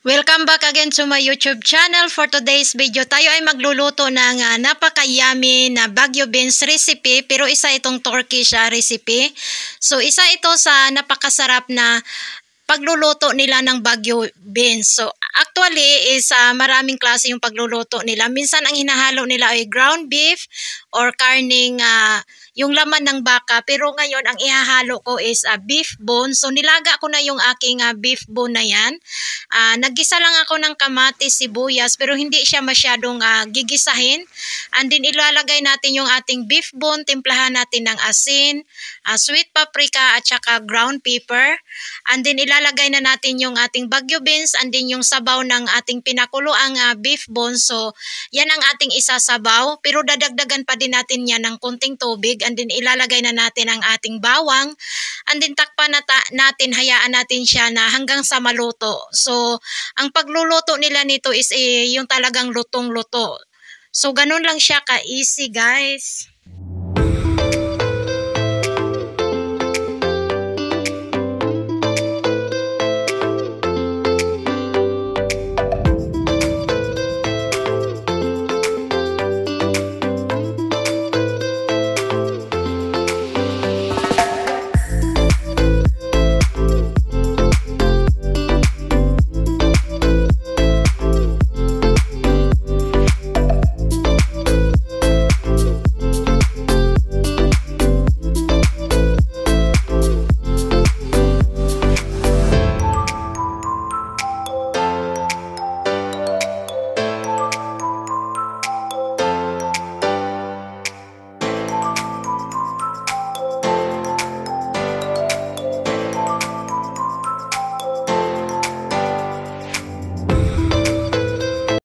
Welcome back again to my YouTube channel. For today's video, tayo ay magluluto ng napaka-yummy na Baguio beans recipe, pero isa itong Turkish recipe. So isa ito sa napakasarap na pagluluto nila ng Baguio beans. So actually is maraming klase yung pagluluto nila. Minsan ang hinahalo nila ay ground beef or karning yung laman ng baka, pero ngayon ang ihahalo ko is beef bone. So nilaga ko na yung aking beef bone na yan. Naggisa lang ako ng kamatis, sibuyas, pero hindi siya masyadong gigisahin. And then ilalagay natin yung ating beef bone, timplahan natin ng asin, sweet paprika at saka ground pepper. And then ilalagay na natin yung ating Baguio beans and then yung sabaw ng ating pinakulo ang beef bone. So yan ang ating isasabaw, pero dadagdagan pa din natin yan ng konting tubig. And then ilalagay na natin ang ating bawang. And then takpan natin, hayaan natin siya na hanggang sa maluto. So ang pagluluto nila nito is yung talagang lutong-luto. So ganun lang siya ka-easy, guys.